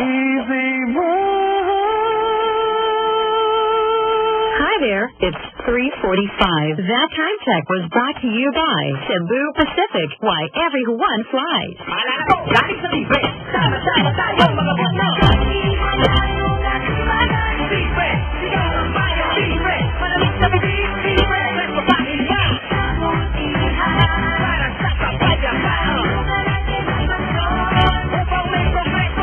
Easy Ride. Hi there, it's 3:45. That time check was brought to you by Cebu Pacific. Why everyone flies. Alala ko, galing sa libre. Sama-sama tayo mga bono. Libre, sigaw ng bayo. Libre, malamig na bibig. Libre, let's go back in ya. Para sa kabayan ka. Upang may progreso.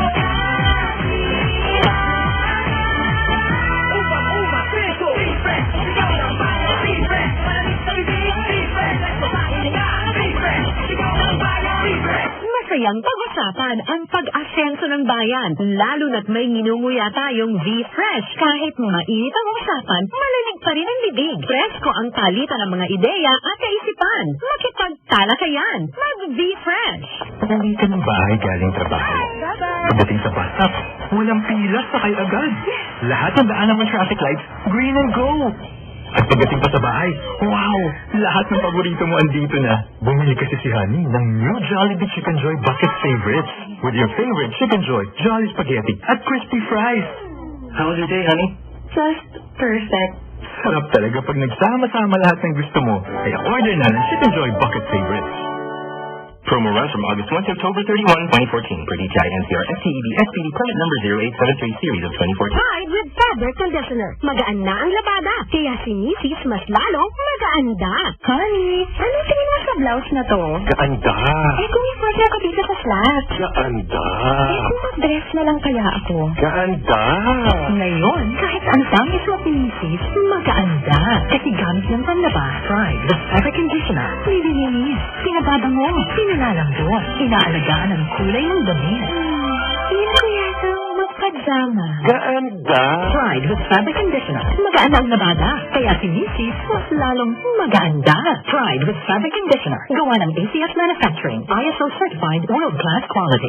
Upang preso. Libre, sigaw ng bayo. Libre, malamig na bibig. Libre, let's go back in ya. Libre, sigaw ng bayo. Libre. Masayang pag-usapan ang pag-asenso ng bayan, lalo na't may ninunguya tayong V-Fresh. Kahit mainit ang usapan, malinig pa rin ang bibig. Presko ang palitan ng mga ideya at kaisipan. Makipagtalakayan. Mag-V-Fresh. Nandito ng bahay galing trabaho. Pagdating sa bus stop, walang pila, sakay agad. Lahat ng daan naman traffic lights, green and go. At pagdating pa sa bahay, wow! Lahat ng paborito mo andito na. Bumili kasi si Honey ng new Jollibee Chicken Joy Bucket Favorites. With your favorite Chicken Joy, Jolly Spaghetti, at crispy fries. How was your day, Honey? Just perfect. Sarap talaga pag nagsama-sama lahat ng gusto mo. Kaya order na ng Chicken Joy Bucket Favorites. Promo runs from August 1 to October 31, 2014 per DTI NCR FTEB SPD permit number 0873 series of 2014. Tide with fabric conditioner. Magaan na ang labada. Kaya si Mrs. mas lalong magaanda. Honey, anong tingin mo sa blouse na to? Gaanda! Kung i-force ako dito sa flat. Gaanda! Kung mag-dress na lang kaya ako. Gaanda! Ngayon, kahit ang dami suot ni Mrs., magaanda. Kasi gamit ng panlaba. Pride with fabric conditioner. Nililinis, pinababango, pinalalambot, inaalagaan ang kulay ng damit. Hindi ko yata magpajama. Gaanda! Pride with fabric conditioner. Magaan ang labada. Kaya si Mrs. mas lalong maganda. Pride with fabric conditioner. Gawa ng ACS Manufacturing. ISO certified world-class quality.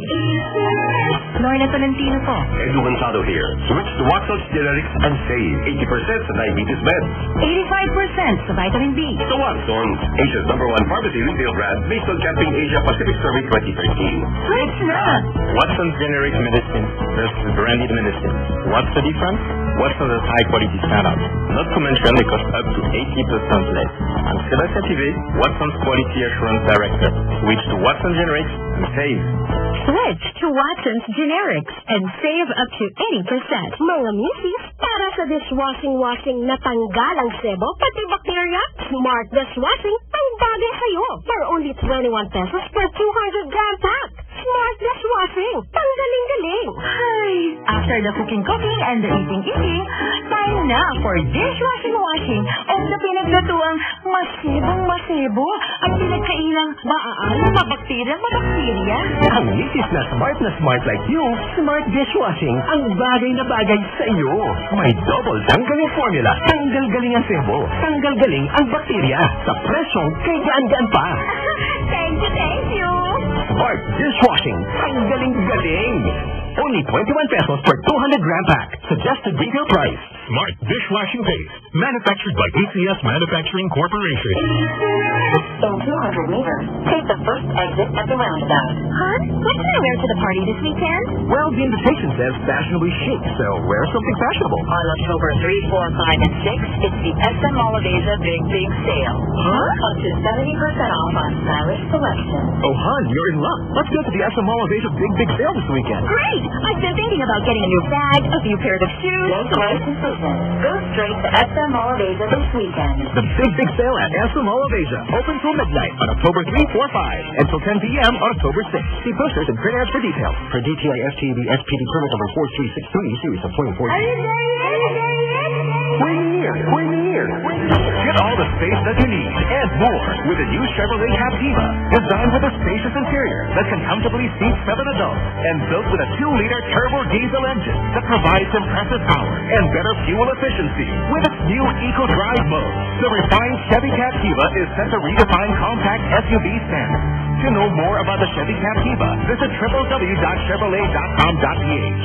Lorna Tolentino po. Edu Gonzalo here. Switch to Watson's Generics and save 80% sa diabetes meds. 85% sa vitamin B. So Watson's, Asia's #1 pharmacy retail brand based on Camping Asia Pacific Survey 2013. Switch na! Watson's generic medicine versus branded medicine. What's the difference? Watson has high quality standards. Not to mention they cost up to 80% less. I'm Sébastien Tivet, Watson's Quality Assurance Director. Switch to Watson Generics and save. Switch to Watson's Generics and save up to 80%. Mga misis, para sa dishwashing na tanggal ang sebo, pati bakterya, Smart Dishwashing ang bagay sa'yo. For only 21 pesos per 200-gram pack. Smart Dishwashing, tanggaling-galing. Hi! After the cooking and the eating, time na for dishwashing on the pinaglutuang masibong-masibo at pinagkailang maaaring mabakterya. Ang misis na smart like you, Smart Dishwashing ang bagay na bagay sa iyo. May double tanggaling formula. Tanggal-galing ang sebo. Tanggal-galing ang bakterya. Sa presyong kay gaan-gaan pa. Thank you! Smart Dishwashing. Tanggaling-galing. Only 21 pesos per 200-gram pack. Suggested retail price. Smart Dishwashing Paste. Manufactured by ACS Manufacturing Corporation. In 200 meters, take the first exit at the roundabout. Hon, what can I wear to the party this weekend? Well, the invitation says fashionably chic, so wear something fashionable. On October 3, 4, 5, and 6, it's the SM Mall of Asia Big Sale. Up to 70% off on stylish selection. Oh, hon, you're in luck. Let's go to the SM Mall of Asia Big Sale this weekend. Great! I've been thinking about getting a new bag, a few pairs of shoes. Make the right decision. Go straight to SM Mall of Asia this weekend. The Big Sale at SM Mall of Asia. Open till midnight on October 3, 4, 5. Until 10 p.m. on October 6. See posters and print ads for details. Per DTI FTEB SPD permit number 4363 series of 2014. Are you there yet? We're near. Get all the space that you need and more with a new Chevrolet Captiva. Designed with a spacious interior that can comfortably seat 7 adults and built with a 2-liter turbo diesel engine that provides impressive power and better fuel efficiency with its new eco-drive mode. The refined Chevy Captiva is set to redefine compact SUV standards. To know more about the Chevy Captiva, visit www.chevrolet.com.ph.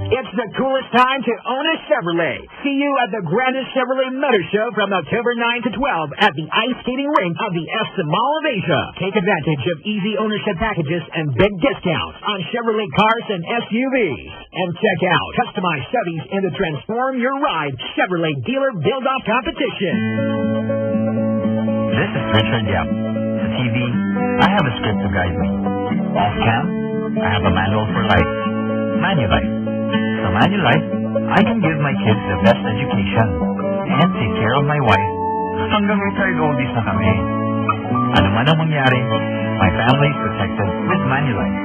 It's the coolest time to own a Chevrolet. See you at the grandest Chevrolet Motor Show from October 9 to 12 at the ice skating rink of the SM Mall of Asia. Take advantage of easy ownership packages and big discounts on Chevrolet cars and SUVs. And check out customized Chevys in the Transform Your Ride Chevrolet Dealer Build-Off Competition. This is Richard Yap. Sa TV, I have a script to guide me. Off-cam, I have a manual for life. Manulife. Sa Manulife, I can give my kids the best education and take care of my wife hanggang retired oldies na kami. Ano man ang mangyari, my family is protected with Manulife.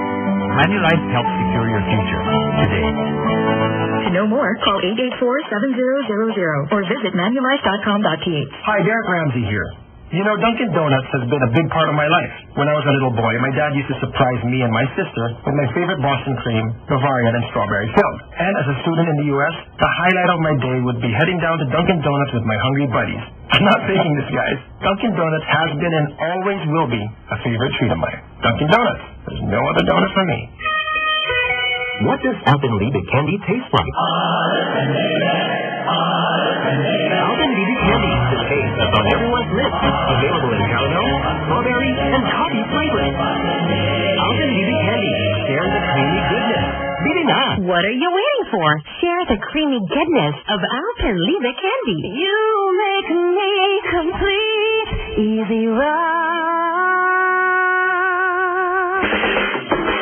Manulife helps secure your future today. To know more, call 884-7000 or visit manulife.com.ph. Hi, Derek Ramsey here. You know, Dunkin' Donuts has been a big part of my life. When I was a little boy, my dad used to surprise me and my sister with my favorite Boston cream, Bavarian, and strawberry filled. And as a student in the U.S., the highlight of my day would be heading down to Dunkin' Donuts with my hungry buddies. I'm not faking this, guys. Dunkin' Donuts has been and always will be a favorite treat of mine. Dunkin' Donuts. There's no other donut for me. What does Alpenliebe candy taste like? Alpenliebe candy, the taste that's on everyone's lips. Available in caramel, strawberry, and coffee flavors. Alpenliebe candy. Share the creamy goodness. Beat it up. What are you waiting for? Share the creamy goodness of Alpenliebe candy. You make me complete. Easy ride.